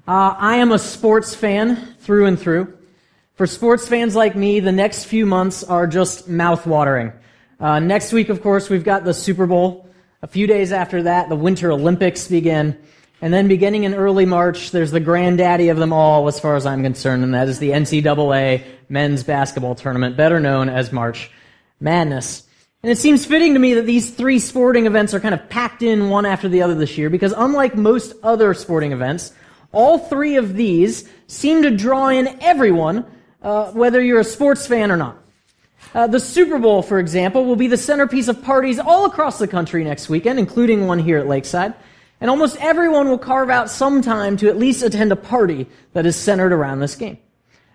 I am a sports fan through and through. For sports fans like me, the next few months are just mouth-watering. Next week, of course, we've got the Super Bowl. A few days after that, the Winter Olympics begin. And then beginning in early March, there's the granddaddy of them all, as far as I'm concerned, and that is the NCAA men's basketball tournament, better known as March Madness. And it seems fitting to me that these three sporting events are kind of packed in one after the other this year, because unlike most other sporting events, all three of these seem to draw in everyone, whether you're a sports fan or not. The Super Bowl, for example, will be the centerpiece of parties all across the country next weekend, including one here at Lakeside. And almost everyone will carve out some time to at least attend a party that is centered around this game.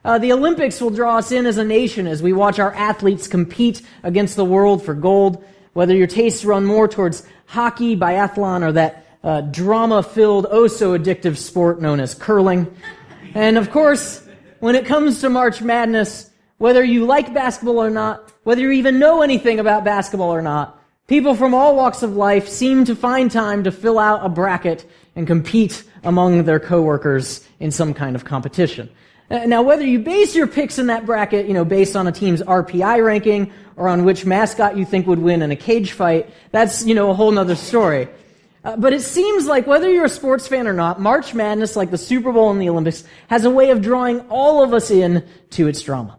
The Olympics will draw us in as a nation as we watch our athletes compete against the world for gold, whether your tastes run more towards hockey, biathlon, or that drama-filled, oh-so-addictive sport known as curling. And of course, when it comes to March Madness, whether you like basketball or not, whether you even know anything about basketball or not, people from all walks of life seem to find time to fill out a bracket and compete among their coworkers in some kind of competition. Now, whether you base your picks in that bracket, based on a team's RPI ranking or on which mascot you think would win in a cage fight, that's, a whole nother story. But it seems like whether you're a sports fan or not, March Madness, like the Super Bowl and the Olympics, has a way of drawing all of us in to its drama.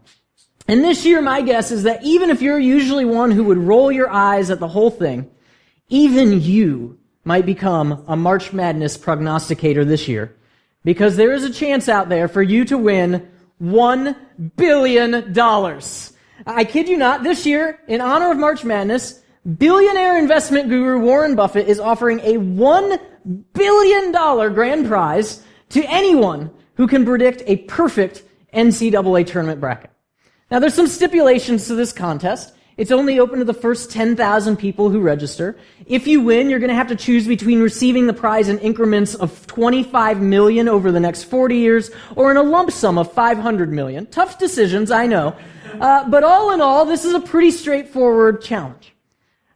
And this year, my guess is that even if you're usually one who would roll your eyes at the whole thing, even you might become a March Madness prognosticator this year, because there is a chance out there for you to win $1 billion. I kid you not, this year, in honor of March Madness, billionaire investment guru Warren Buffett is offering a $1 billion grand prize to anyone who can predict a perfect NCAA tournament bracket. Now, there's some stipulations to this contest. It's only open to the first 10,000 people who register. If you win, you're going to have to choose between receiving the prize in increments of $25 million over the next 40 years or in a lump sum of $500 million. Tough decisions, I know. But all in all, this is a pretty straightforward challenge.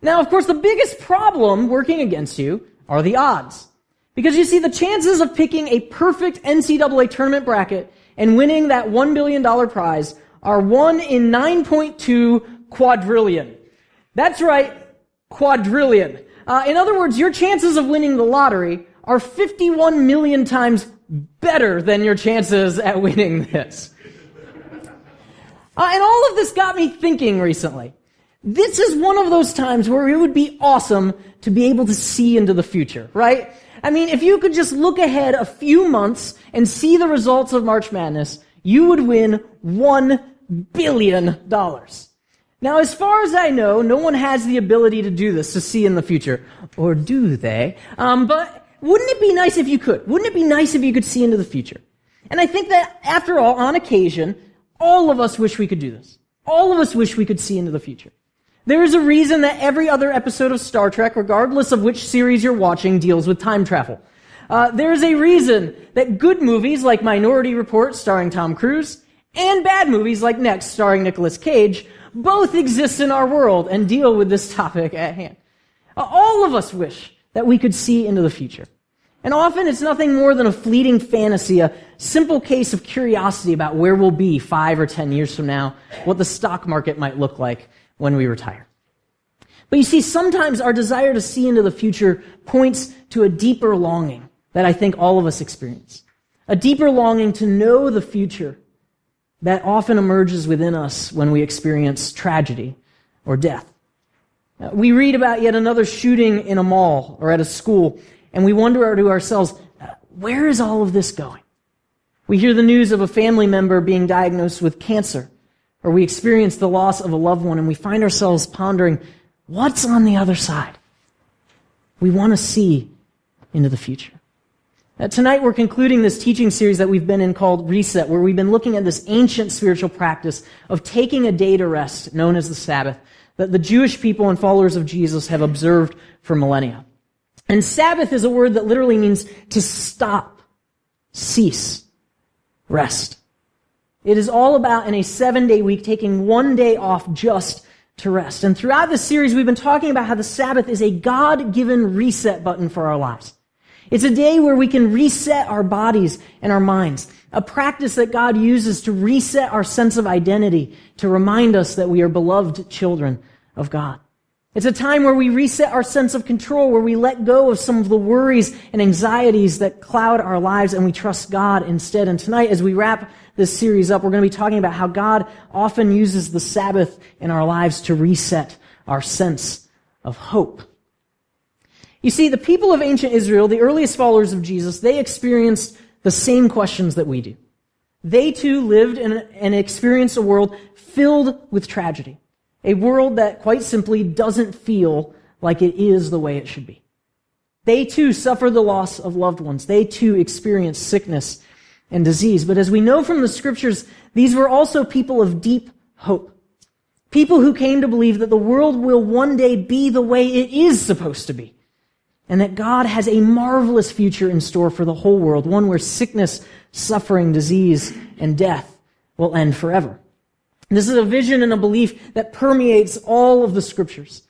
Now, of course, the biggest problem working against you are the odds. Because you see, the chances of picking a perfect NCAA tournament bracket and winning that $1 billion prize are 1 in 9.2 quadrillion. That's right, quadrillion. In other words, your chances of winning the lottery are 51 million times better than your chances at winning this. And all of this got me thinking recently. This is one of those times where it would be awesome to be able to see into the future, right? I mean, if you could just look ahead a few months and see the results of March Madness, you would win $1 billion. Now, as far as I know, no one has the ability to do this, to see in the future. Or do they? But wouldn't it be nice if you could? Wouldn't it be nice if you could see into the future? And I think that, after all, on occasion, all of us wish we could do this. All of us wish we could see into the future. There is a reason that every other episode of Star Trek, regardless of which series you're watching, deals with time travel. There is a reason that good movies like Minority Report, starring Tom Cruise, and bad movies like Next, starring Nicolas Cage, both exist in our world and deal with this topic at hand. All of us wish that we could see into the future. And often it's nothing more than a fleeting fantasy, a simple case of curiosity about where we'll be 5 or 10 years from now, what the stock market might look like when we retire. But you see, sometimes our desire to see into the future points to a deeper longing that I think all of us experience. A deeper longing to know the future that often emerges within us when we experience tragedy or death. We read about yet another shooting in a mall or at a school, and we wonder to ourselves, where is all of this going? We hear the news of a family member being diagnosed with cancer, or we experience the loss of a loved one, and we find ourselves pondering, what's on the other side? We want to see into the future. Tonight we're concluding this teaching series that we've been in called Reset, where we've been looking at this ancient spiritual practice of taking a day to rest, known as the Sabbath, that the Jewish people and followers of Jesus have observed for millennia. And Sabbath is a word that literally means to stop, cease, rest. It is all about, in a 7-day week, taking one day off just to rest. And throughout this series, we've been talking about how the Sabbath is a God-given reset button for our lives. It's a day where we can reset our bodies and our minds, a practice that God uses to reset our sense of identity, to remind us that we are beloved children of God. It's a time where we reset our sense of control, where we let go of some of the worries and anxieties that cloud our lives and we trust God instead. And tonight, as we wrap this series up, we're going to be talking about how God often uses the Sabbath in our lives to reset our sense of hope. You see, the people of ancient Israel, the earliest followers of Jesus, they experienced the same questions that we do. They too lived in and experienced a world filled with tragedy. A world that, quite simply, doesn't feel like it is the way it should be. They too suffer the loss of loved ones. They too experience sickness and disease. But as we know from the scriptures, these were also people of deep hope. People who came to believe that the world will one day be the way it is supposed to be. And that God has a marvelous future in store for the whole world, one where sickness, suffering, disease, and death will end forever. This is a vision and a belief that permeates all of the scriptures.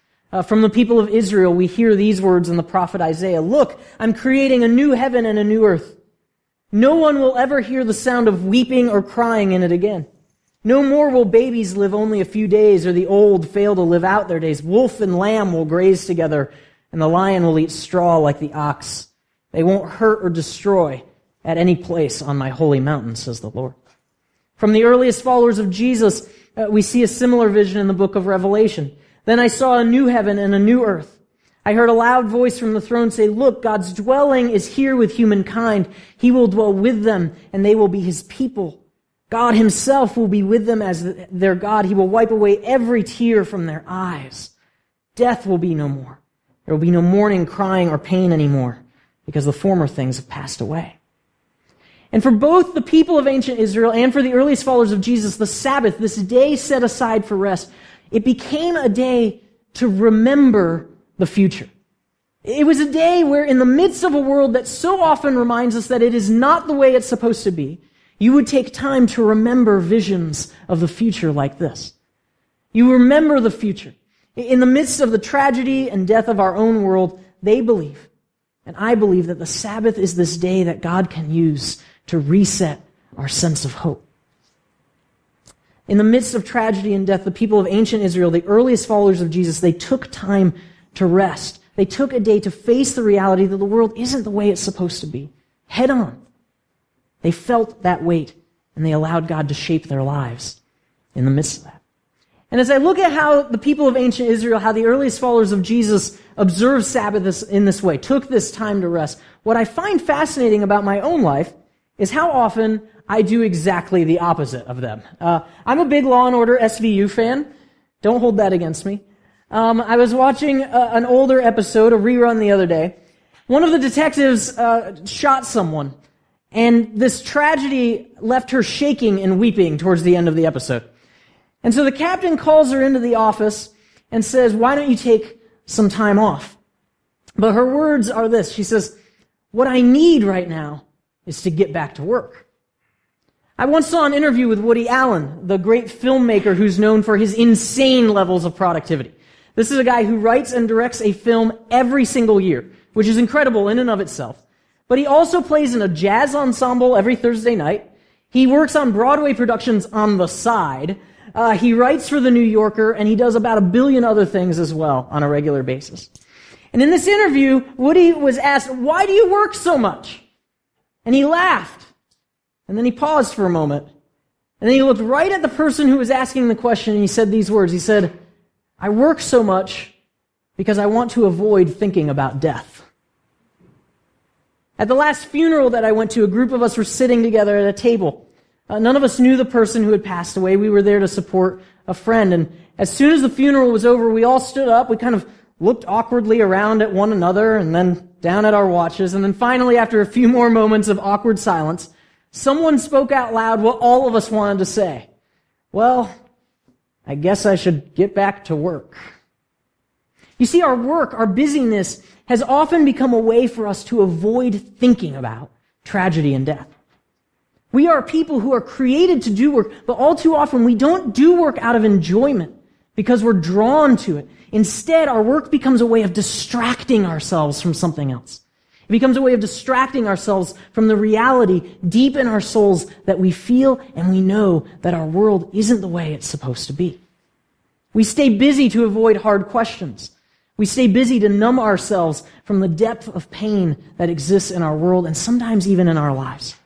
From the people of Israel, we hear these words in the prophet Isaiah, "Look, I'm creating a new heaven and a new earth. No one will ever hear the sound of weeping or crying in it again. No more will babies live only a few days, or the old fail to live out their days. Wolf and lamb will graze together, and the lion will eat straw like the ox. They won't hurt or destroy at any place on my holy mountain," says the Lord. From the earliest followers of Jesus, we see a similar vision in the book of Revelation. "Then I saw a new heaven and a new earth. I heard a loud voice from the throne say, 'Look, God's dwelling is here with humankind. He will dwell with them, and they will be his people. God himself will be with them as their God. He will wipe away every tear from their eyes. Death will be no more. There will be no mourning, crying, or pain anymore, because the former things have passed away.'" And for both the people of ancient Israel and for the earliest followers of Jesus, the Sabbath, this day set aside for rest, it became a day to remember the future. It was a day where, in the midst of a world that so often reminds us that it is not the way it's supposed to be, you would take time to remember visions of the future like this. You remember the future. In the midst of the tragedy and death of our own world, they believe, and I believe, that the Sabbath is this day that God can use to reset our sense of hope. In the midst of tragedy and death, the people of ancient Israel, the earliest followers of Jesus, they took time to rest. They took a day to face the reality that the world isn't the way it's supposed to be, head on. They felt that weight, and they allowed God to shape their lives in the midst of that. And as I look at how the people of ancient Israel, how the earliest followers of Jesus observed Sabbath in this way, took this time to rest, what I find fascinating about my own life is how often I do exactly the opposite of them. I'm a big Law & Order SVU fan. Don't hold that against me. I was watching an older episode, a rerun the other day. One of the detectives shot someone, and this tragedy left her shaking and weeping towards the end of the episode. And so the captain calls her into the office and says, "Why don't you take some time off?" But her words are this. She says, "What I need right now is to get back to work." I once saw an interview with Woody Allen, the great filmmaker who's known for his insane levels of productivity. This is a guy who writes and directs a film every single year, which is incredible in and of itself. But he also plays in a jazz ensemble every Thursday night. He works on Broadway productions on the side. He writes for The New Yorker, and he does about 1 billion other things as well on a regular basis. And in this interview, Woody was asked, "Why do you work so much?" And he laughed. And then he paused for a moment. And then he looked right at the person who was asking the question, and he said these words. He said, "I work so much because I want to avoid thinking about death." At the last funeral that I went to, a group of us were sitting together at a table. None of us knew the person who had passed away. We were there to support a friend. And as soon as the funeral was over, we all stood up. We kind of looked awkwardly around at one another and then down at our watches. And then finally, after a few more moments of awkward silence, someone spoke out loud what all of us wanted to say. "Well, I guess I should get back to work." You see, our work, our busyness, has often become a way for us to avoid thinking about tragedy and death. We are people who are created to do work, but all too often we don't do work out of enjoyment because we're drawn to it. Instead, our work becomes a way of distracting ourselves from something else. It becomes a way of distracting ourselves from the reality deep in our souls that we feel and we know that our world isn't the way it's supposed to be. We stay busy to avoid hard questions. We stay busy to numb ourselves from the depth of pain that exists in our world and sometimes even in our lives.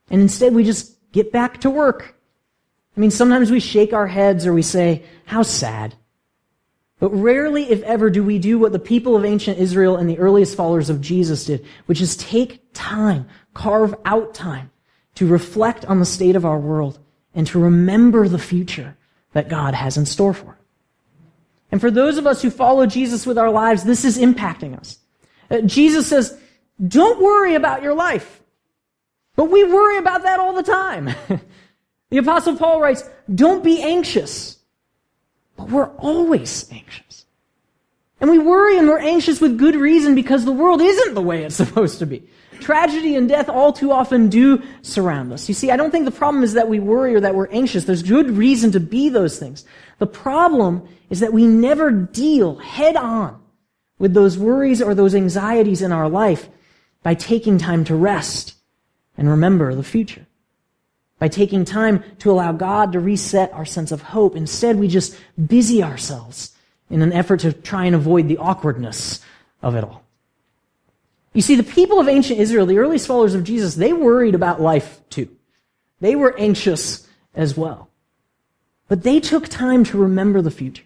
And instead we just get back to work. I mean, sometimes we shake our heads or we say, how sad. But rarely, if ever, do we do what the people of ancient Israel and the earliest followers of Jesus did, which is take time, carve out time to reflect on the state of our world and to remember the future that God has in store for it. And for those of us who follow Jesus with our lives, this is impacting us. Jesus says, don't worry about your life. But we worry about that all the time. The Apostle Paul writes, don't be anxious. But we're always anxious. And we worry and we're anxious with good reason because the world isn't the way it's supposed to be. Tragedy and death all too often do surround us. You see, I don't think the problem is that we worry or that we're anxious. There's good reason to be those things. The problem is that we never deal head on with those worries or those anxieties in our life by taking time to rest and remember the future. By taking time to allow God to reset our sense of hope. Instead, we just busy ourselves in an effort to try and avoid the awkwardness of it all. You see, the people of ancient Israel, the earliest followers of Jesus, they worried about life too. They were anxious as well. But they took time to remember the future.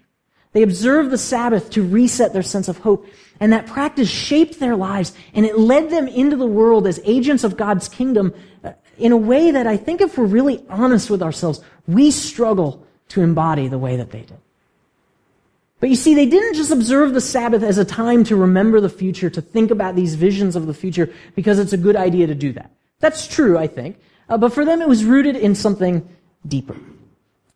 They observed the Sabbath to reset their sense of hope. And that practice shaped their lives, and it led them into the world as agents of God's kingdom in a way that I think if we're really honest with ourselves, we struggle to embody the way that they did. But you see, they didn't just observe the Sabbath as a time to remember the future, to think about these visions of the future, because it's a good idea to do that. That's true, I think. But for them, it was rooted in something deeper.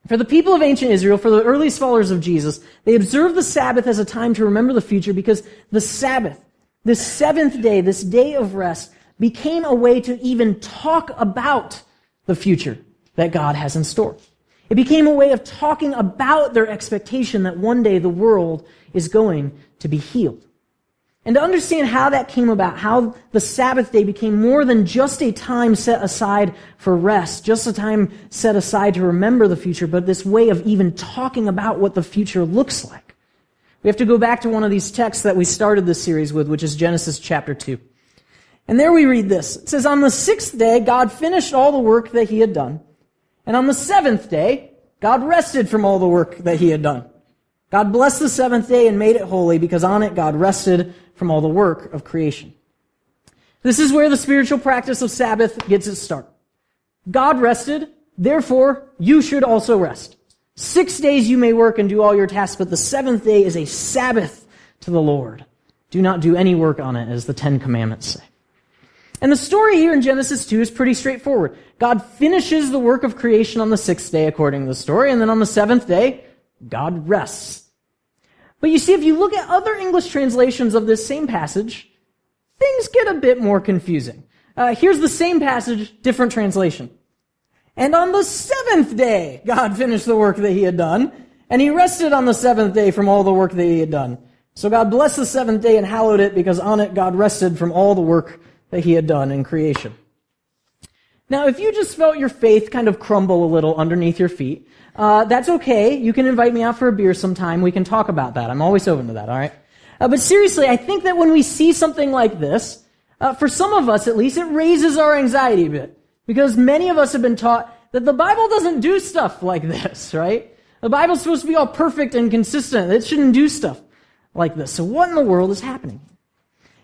For the people of ancient Israel, for the earliest followers of Jesus, they observed the Sabbath as a time to remember the future because the Sabbath, this seventh day, this day of rest, became a way to even talk about the future that God has in store. It became a way of talking about their expectation that one day the world is going to be healed. And to understand how that came about, how the Sabbath day became more than just a time set aside for rest, just a time set aside to remember the future, but this way of even talking about what the future looks like. We have to go back to one of these texts that we started this series with, which is Genesis chapter 2. And there we read this. It says, on the sixth day, God finished all the work that he had done. And on the seventh day, God rested from all the work that he had done. God blessed the seventh day and made it holy because on it God rested from all the work of creation. This is where the spiritual practice of Sabbath gets its start. God rested, therefore you should also rest. 6 days you may work and do all your tasks, but the seventh day is a Sabbath to the Lord. Do not do any work on it, as the Ten Commandments say. And the story here in Genesis 2 is pretty straightforward. God finishes the work of creation on the sixth day, according to the story, and then on the seventh day, God rests. But you see, if you look at other English translations of this same passage, things get a bit more confusing. Here's the same passage, different translation. And on the seventh day, God finished the work that he had done, and he rested on the seventh day from all the work that he had done. So God blessed the seventh day and hallowed it, because on it God rested from all the work that he had done in creation. Now, if you just felt your faith kind of crumble a little underneath your feet, that's okay. You can invite me out for a beer sometime. We can talk about that. I'm always open to that, all right? But seriously, I think that when we see something like this, for some of us at least, it raises our anxiety a bit. Because many of us have been taught that the Bible doesn't do stuff like this, right? The Bible's supposed to be all perfect and consistent. It shouldn't do stuff like this. So what in the world is happening?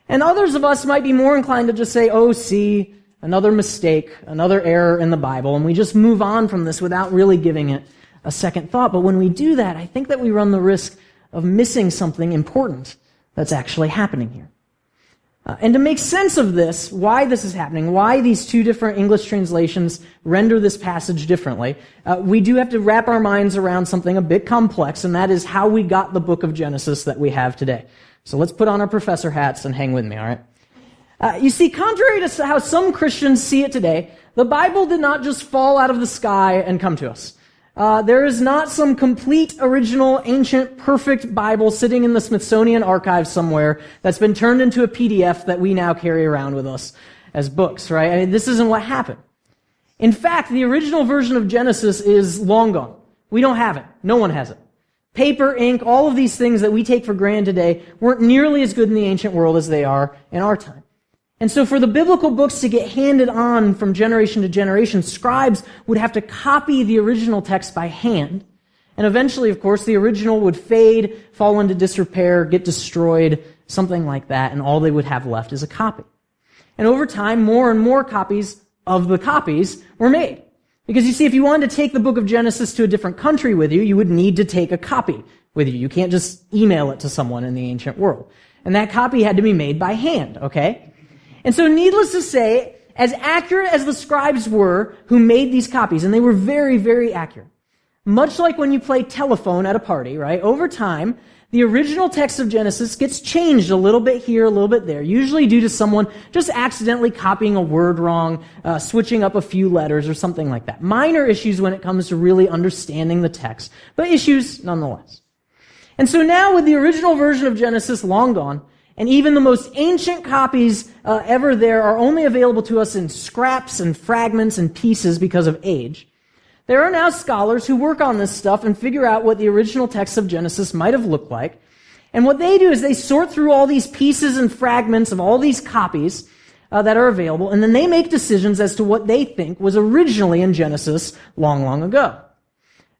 And others of us might be more inclined to just say, oh, see, another mistake, another error in the Bible, and we just move on from this without really giving it a second thought. But when we do that, I think that we run the risk of missing something important that's actually happening here. And to make sense of this, why this is happening, why these two different English translations render this passage differently, we do have to wrap our minds around something a bit complex, and that is how we got the book of Genesis that we have today. So let's put on our professor hats and hang with me, all right? You see, contrary to how some Christians see it today, the Bible did not just fall out of the sky and come to us. There is not some complete, original, ancient, perfect Bible sitting in the Smithsonian archive somewhere that's been turned into a PDF that we now carry around with us as books, right? I mean, this isn't what happened. In fact, the original version of Genesis is long gone. We don't have it. No one has it. Paper, ink, all of these things that we take for granted today weren't nearly as good in the ancient world as they are in our time. And so for the biblical books to get handed on from generation to generation, scribes would have to copy the original text by hand. And eventually, of course, the original would fade, fall into disrepair, get destroyed, something like that, and all they would have left is a copy. And over time, more and more copies of the copies were made. Because you see, if you wanted to take the book of Genesis to a different country with you, you would need to take a copy with you. You can't just email it to someone in the ancient world. And that copy had to be made by hand, okay? And so needless to say, as accurate as the scribes were who made these copies, and they were very, very accurate, much like when you play telephone at a party, right? Over time, the original text of Genesis gets changed a little bit here, a little bit there, usually due to someone just accidentally copying a word wrong, switching up a few letters or something like that. Minor issues when it comes to really understanding the text, but issues nonetheless. And so now with the original version of Genesis long gone, and even the most ancient copies ever there are only available to us in scraps and fragments and pieces because of age, there are now scholars who work on this stuff and figure out what the original text of Genesis might have looked like. And what they do is they sort through all these pieces and fragments of all these copies that are available, and then they make decisions as to what they think was originally in Genesis long, long ago.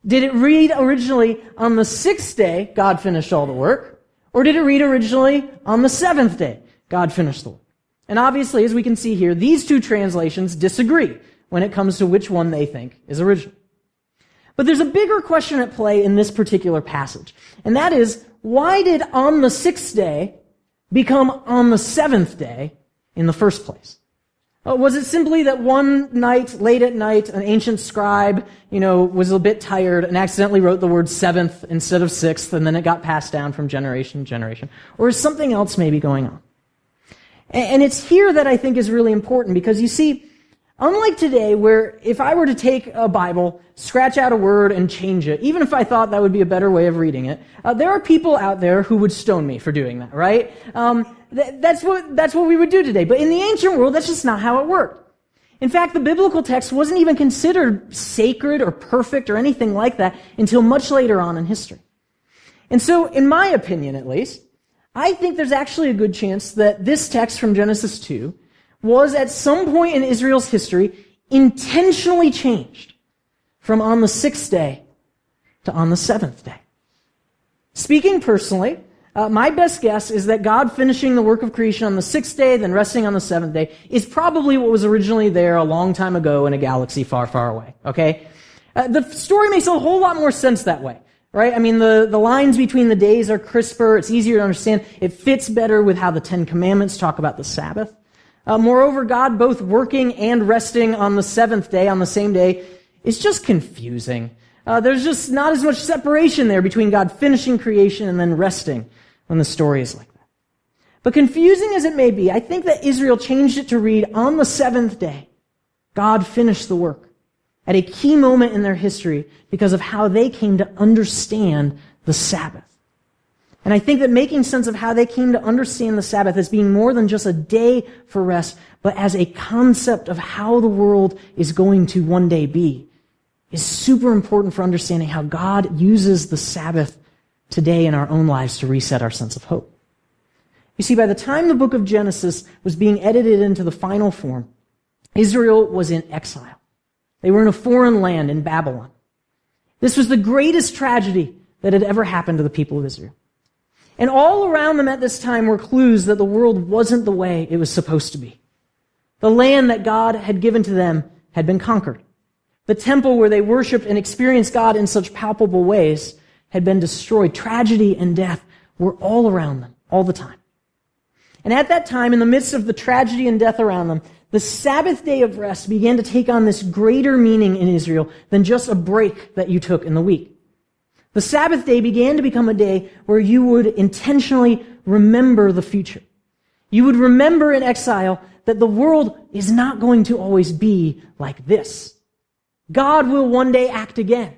Did it read originally on the sixth day, God finished all the work? Or did it read originally on the seventh day, God finished the work? And obviously, as we can see here, these two translations disagree when it comes to which one they think is original. But there's a bigger question at play in this particular passage, and that is, why did on the sixth day become on the seventh day in the first place? Was it simply that one night, late at night, an ancient scribe, was a bit tired and accidentally wrote the word seventh instead of sixth, and then it got passed down from generation to generation? Or is something else maybe going on? And it's here that I think is really important, because you see, unlike today, where if I were to take a Bible, scratch out a word, and change it, even if I thought that would be a better way of reading it, there are people out there who would stone me for doing that, right? That's what we would do today. But in the ancient world, that's just not how it worked. In fact, the biblical text wasn't even considered sacred or perfect or anything like that until much later on in history. And so, in my opinion at least, I think there's actually a good chance that this text from Genesis 2 was at some point in Israel's history intentionally changed from on the sixth day to on the seventh day. Speaking personally, my best guess is that God finishing the work of creation on the sixth day, then resting on the seventh day, is probably what was originally there a long time ago in a galaxy far, far away, okay? The story makes a whole lot more sense that way, right? I mean, the lines between the days are crisper, it's easier to understand, it fits better with how the Ten Commandments talk about the Sabbath. Moreover, God both working and resting on the seventh day, on the same day, is just confusing. There's just not as much separation there between God finishing creation and then resting when the story is like that. But confusing as it may be, I think that Israel changed it to read, on the seventh day, God finished the work, at a key moment in their history because of how they came to understand the Sabbath. And I think that making sense of how they came to understand the Sabbath as being more than just a day for rest, but as a concept of how the world is going to one day be, is super important for understanding how God uses the Sabbath today in our own lives to reset our sense of hope. You see, by the time the book of Genesis was being edited into the final form, Israel was in exile. They were in a foreign land in Babylon. This was the greatest tragedy that had ever happened to the people of Israel. And all around them at this time were clues that the world wasn't the way it was supposed to be. The land that God had given to them had been conquered. The temple where they worshiped and experienced God in such palpable ways had been destroyed. Tragedy and death were all around them, all the time. And at that time, in the midst of the tragedy and death around them, the Sabbath day of rest began to take on this greater meaning in Israel than just a break that you took in the week. The Sabbath day began to become a day where you would intentionally remember the future. You would remember in exile that the world is not going to always be like this. God will one day act again.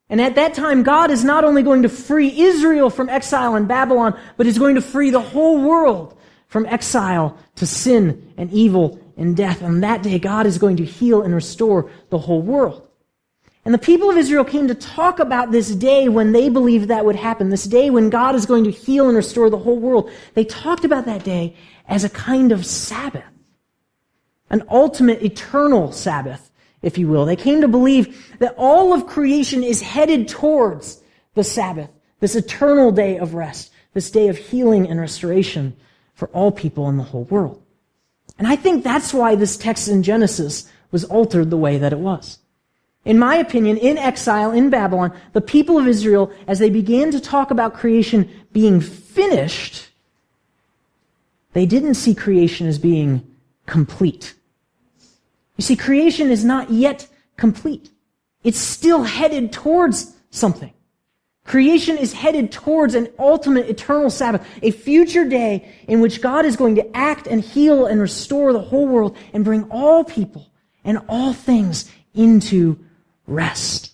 And at that time, God is not only going to free Israel from exile in Babylon, but is going to free the whole world from exile to sin and evil and death. On that day, God is going to heal and restore the whole world. And the people of Israel came to talk about this day when they believed that would happen, this day when God is going to heal and restore the whole world. They talked about that day as a kind of Sabbath, an ultimate eternal Sabbath, if you will. They came to believe that all of creation is headed towards the Sabbath, this eternal day of rest, this day of healing and restoration for all people in the whole world. And I think that's why this text in Genesis was altered the way that it was. In my opinion, in exile in Babylon, the people of Israel, as they began to talk about creation being finished, they didn't see creation as being complete. You see, creation is not yet complete. It's still headed towards something. Creation is headed towards an ultimate eternal Sabbath, a future day in which God is going to act and heal and restore the whole world and bring all people and all things into rest.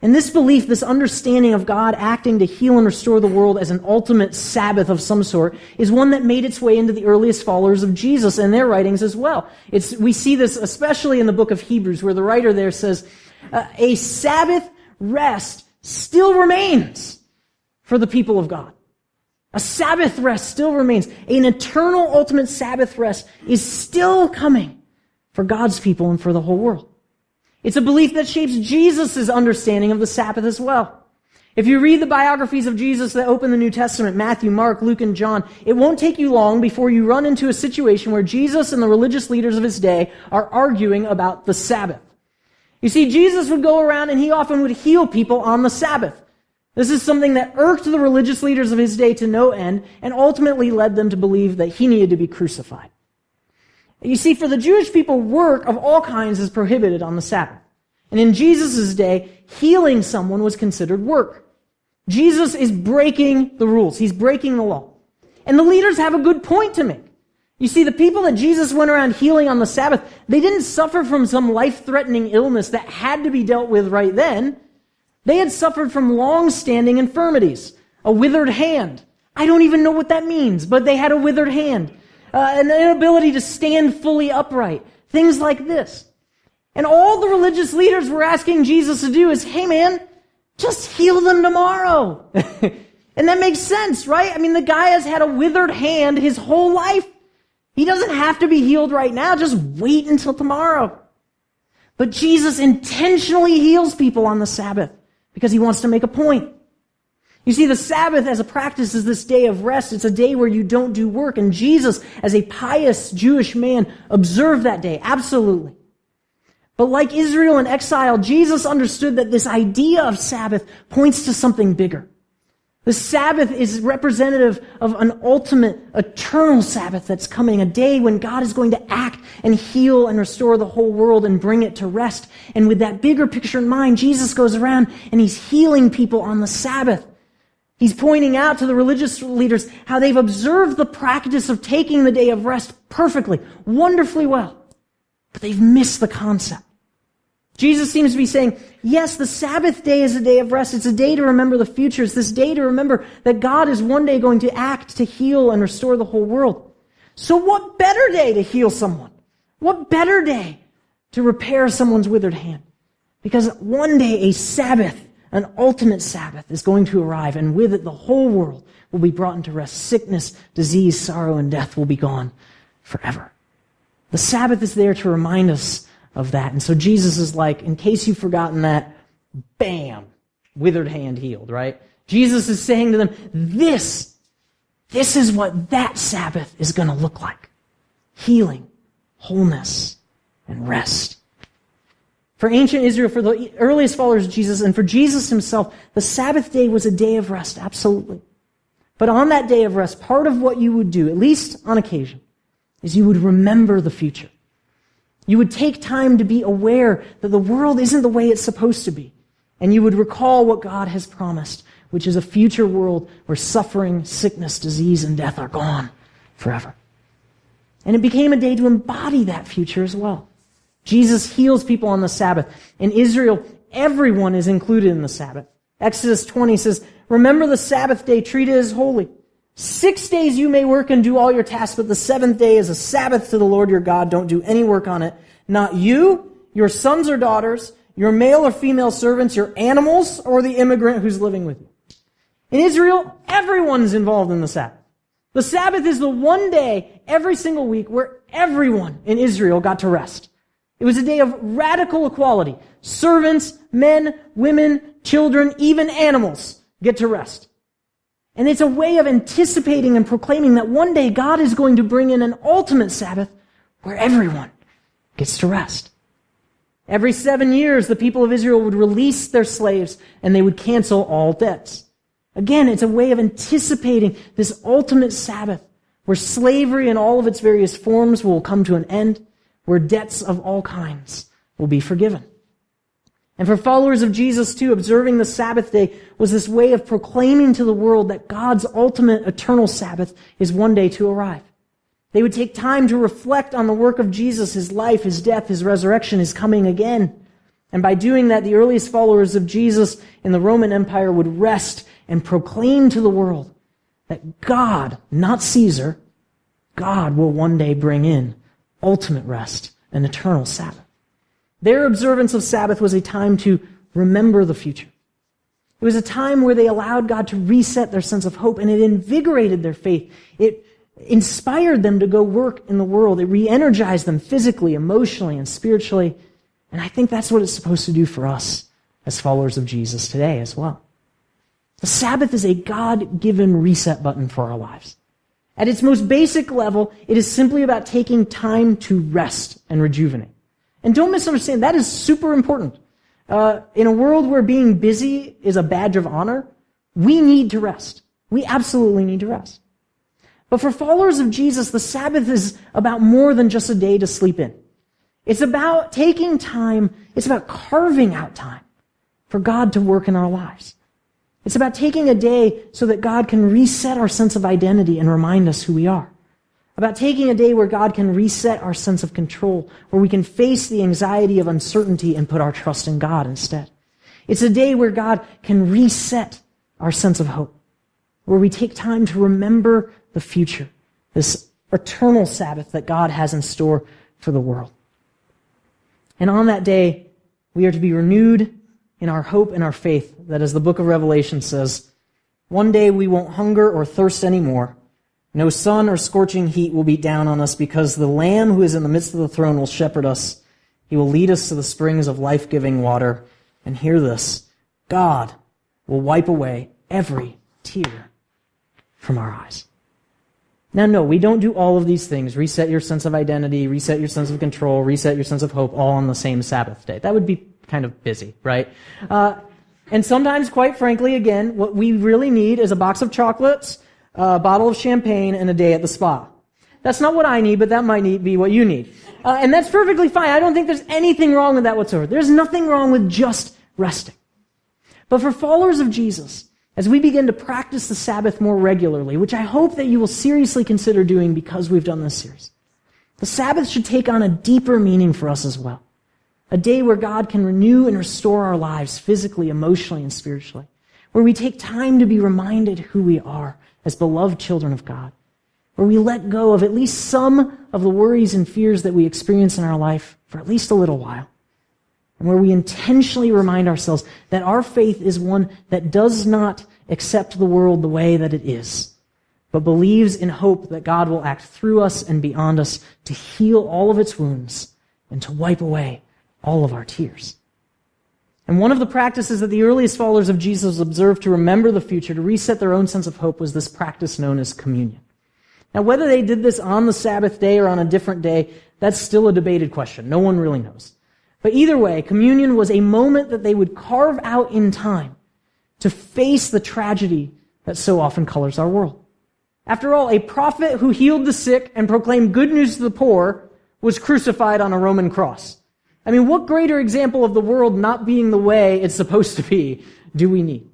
And this belief, this understanding of God acting to heal and restore the world as an ultimate Sabbath of some sort, is one that made its way into the earliest followers of Jesus and their writings as well. We see this especially in the book of Hebrews, where the writer there says, a Sabbath rest still remains for the people of God. A Sabbath rest still remains. An eternal ultimate Sabbath rest is still coming for God's people and for the whole world. It's a belief that shapes Jesus' understanding of the Sabbath as well. If you read the biographies of Jesus that open the New Testament, Matthew, Mark, Luke, and John, it won't take you long before you run into a situation where Jesus and the religious leaders of his day are arguing about the Sabbath. You see, Jesus would go around and he often would heal people on the Sabbath. This is something that irked the religious leaders of his day to no end and ultimately led them to believe that he needed to be crucified. You see, for the Jewish people, work of all kinds is prohibited on the Sabbath. And in Jesus' day, healing someone was considered work. Jesus is breaking the rules. He's breaking the law. And the leaders have a good point to make. You see, the people that Jesus went around healing on the Sabbath, they didn't suffer from some life-threatening illness that had to be dealt with right then. They had suffered from long-standing infirmities, a withered hand. I don't even know what that means, but they had a withered hand. An inability to stand fully upright. Things like this. And all the religious leaders were asking Jesus to do is, hey man, just heal them tomorrow. And that makes sense, right? I mean, the guy has had a withered hand his whole life. He doesn't have to be healed right now. Just wait until tomorrow. But Jesus intentionally heals people on the Sabbath because he wants to make a point. You see, the Sabbath as a practice is this day of rest. It's a day where you don't do work. And Jesus, as a pious Jewish man, observed that day. Absolutely. But like Israel in exile, Jesus understood that this idea of Sabbath points to something bigger. The Sabbath is representative of an ultimate, eternal Sabbath that's coming, a day when God is going to act and heal and restore the whole world and bring it to rest. And with that bigger picture in mind, Jesus goes around and he's healing people on the Sabbath. He's pointing out to the religious leaders how they've observed the practice of taking the day of rest perfectly, wonderfully well. But they've missed the concept. Jesus seems to be saying, yes, the Sabbath day is a day of rest. It's a day to remember the future. It's this day to remember that God is one day going to act to heal and restore the whole world. So what better day to heal someone? What better day to repair someone's withered hand? Because one day a Sabbath, an ultimate Sabbath, is going to arrive, and with it the whole world will be brought into rest. Sickness, disease, sorrow, and death will be gone forever. The Sabbath is there to remind us of that. And so Jesus is like, in case you've forgotten that, bam, withered hand healed, right? Jesus is saying to them, this is what that Sabbath is going to look like. Healing, wholeness, and rest. For ancient Israel, for the earliest followers of Jesus, and for Jesus himself, the Sabbath day was a day of rest, absolutely. But on that day of rest, part of what you would do, at least on occasion, is you would remember the future. You would take time to be aware that the world isn't the way it's supposed to be. And you would recall what God has promised, which is a future world where suffering, sickness, disease, and death are gone forever. And it became a day to embody that future as well. Jesus heals people on the Sabbath. In Israel, everyone is included in the Sabbath. Exodus 20 says, "Remember the Sabbath day, treat it as holy. 6 days you may work and do all your tasks, but the seventh day is a Sabbath to the Lord your God. Don't do any work on it. Not you, your sons or daughters, your male or female servants, your animals, or the immigrant who's living with you." In Israel, everyone's involved in the Sabbath. The Sabbath is the one day every single week where everyone in Israel got to rest. It was a day of radical equality. Servants, men, women, children, even animals get to rest. And it's a way of anticipating and proclaiming that one day God is going to bring in an ultimate Sabbath where everyone gets to rest. Every 7 years, the people of Israel would release their slaves and they would cancel all debts. Again, it's a way of anticipating this ultimate Sabbath where slavery in all of its various forms will come to an end, where debts of all kinds will be forgiven. And for followers of Jesus too, observing the Sabbath day was this way of proclaiming to the world that God's ultimate eternal Sabbath is one day to arrive. They would take time to reflect on the work of Jesus, his life, his death, his resurrection, his coming again. And by doing that, the earliest followers of Jesus in the Roman Empire would rest and proclaim to the world that God, not Caesar, God will one day bring in ultimate rest and eternal Sabbath. Their observance of Sabbath was a time to remember the future. It was a time where they allowed God to reset their sense of hope, and it invigorated their faith. It inspired them to go work in the world. It re-energized them physically, emotionally, and spiritually. And I think that's what it's supposed to do for us as followers of Jesus today as well. The Sabbath is a God-given reset button for our lives. At its most basic level, it is simply about taking time to rest and rejuvenate. And don't misunderstand, that is super important. In a world where being busy is a badge of honor, we need to rest. We absolutely need to rest. But for followers of Jesus, the Sabbath is about more than just a day to sleep in. It's about taking time, it's about carving out time for God to work in our lives. It's about taking a day so that God can reset our sense of identity and remind us who we are. About taking a day where God can reset our sense of control, where we can face the anxiety of uncertainty and put our trust in God instead. It's a day where God can reset our sense of hope, where we take time to remember the future, this eternal Sabbath that God has in store for the world. And on that day, we are to be renewed in our hope and our faith that, as the book of Revelation says, one day we won't hunger or thirst anymore. No sun or scorching heat will beat down on us, because the Lamb who is in the midst of the throne will shepherd us. He will lead us to the springs of life-giving water. And hear this, God will wipe away every tear from our eyes. Now, no, we don't do all of these things. Reset your sense of identity, reset your sense of control, reset your sense of hope, all on the same Sabbath day. That would be kind of busy, right? And sometimes, quite frankly, again, what we really need is a box of chocolates, a bottle of champagne, and a day at the spa. That's not what I need, but that might be what you need. And that's perfectly fine. I don't think there's anything wrong with that whatsoever. There's nothing wrong with just resting. But for followers of Jesus, as we begin to practice the Sabbath more regularly, which I hope that you will seriously consider doing because we've done this series, the Sabbath should take on a deeper meaning for us as well. A day where God can renew and restore our lives physically, emotionally, and spiritually. Where we take time to be reminded who we are as beloved children of God. Where we let go of at least some of the worries and fears that we experience in our life for at least a little while. And where we intentionally remind ourselves that our faith is one that does not accept the world the way that it is, but believes in hope that God will act through us and beyond us to heal all of its wounds and to wipe away all of our tears. And one of the practices that the earliest followers of Jesus observed to remember the future, to reset their own sense of hope, was this practice known as communion. Now, whether they did this on the Sabbath day or on a different day, that's still a debated question. No one really knows. But either way, communion was a moment that they would carve out in time to face the tragedy that so often colors our world. After all, a prophet who healed the sick and proclaimed good news to the poor was crucified on a Roman cross. I mean, what greater example of the world not being the way it's supposed to be do we need?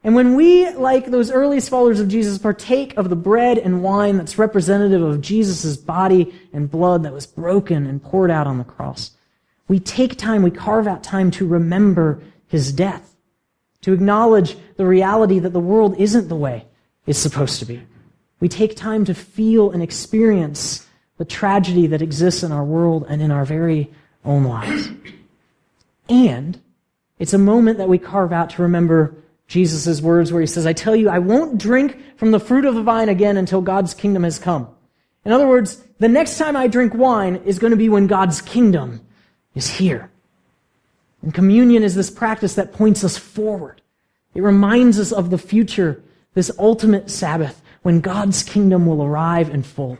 And when we, like those earliest followers of Jesus, partake of the bread and wine that's representative of Jesus' body and blood that was broken and poured out on the cross, we take time, we carve out time to remember his death, to acknowledge the reality that the world isn't the way it's supposed to be. We take time to feel and experience the tragedy that exists in our world and in our very own lives. And it's a moment that we carve out to remember Jesus' words where he says, I tell you, I won't drink from the fruit of the vine again until God's kingdom has come. In other words, the next time I drink wine is going to be when God's kingdom is here. And communion is this practice that points us forward. It reminds us of the future, this ultimate Sabbath, when God's kingdom will arrive in full,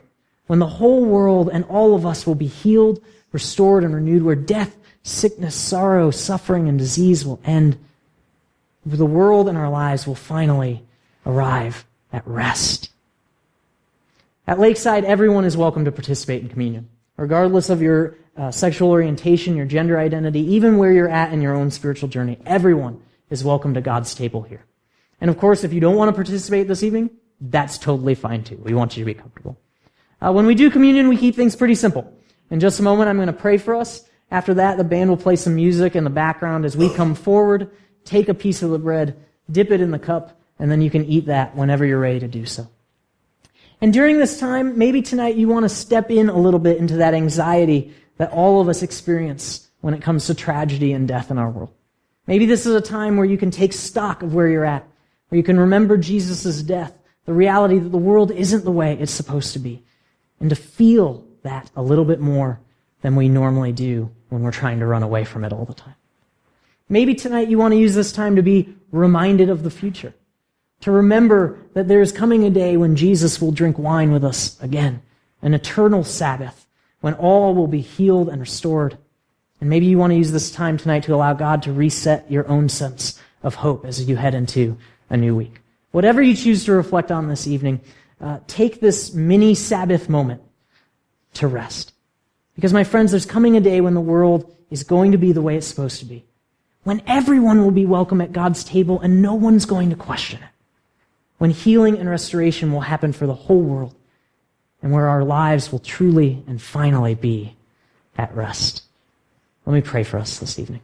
when the whole world and all of us will be healed, restored, and renewed, where death, sickness, sorrow, suffering, and disease will end, where the world and our lives will finally arrive at rest. At Lakeside, everyone is welcome to participate in communion, regardless of your sexual orientation, your gender identity, even where you're at in your own spiritual journey. Everyone is welcome to God's table here. And of course, if you don't want to participate this evening, that's totally fine too. We want you to be comfortable. When we do communion, we keep things pretty simple. In just a moment, I'm going to pray for us. After that, the band will play some music in the background as we come forward, take a piece of the bread, dip it in the cup, and then you can eat that whenever you're ready to do so. And during this time, maybe tonight you want to step in a little bit into that anxiety that all of us experience when it comes to tragedy and death in our world. Maybe this is a time where you can take stock of where you're at, where you can remember Jesus' death, the reality that the world isn't the way it's supposed to be, and to feel that a little bit more than we normally do when we're trying to run away from it all the time. Maybe tonight you want to use this time to be reminded of the future, to remember that there is coming a day when Jesus will drink wine with us again, an eternal Sabbath, when all will be healed and restored. And maybe you want to use this time tonight to allow God to reset your own sense of hope as you head into a new week. Whatever you choose to reflect on this evening, take this mini Sabbath moment to rest. Because, my friends, there's coming a day when the world is going to be the way it's supposed to be, when everyone will be welcome at God's table and no one's going to question it, when healing and restoration will happen for the whole world, and where our lives will truly and finally be at rest. Let me pray for us this evening.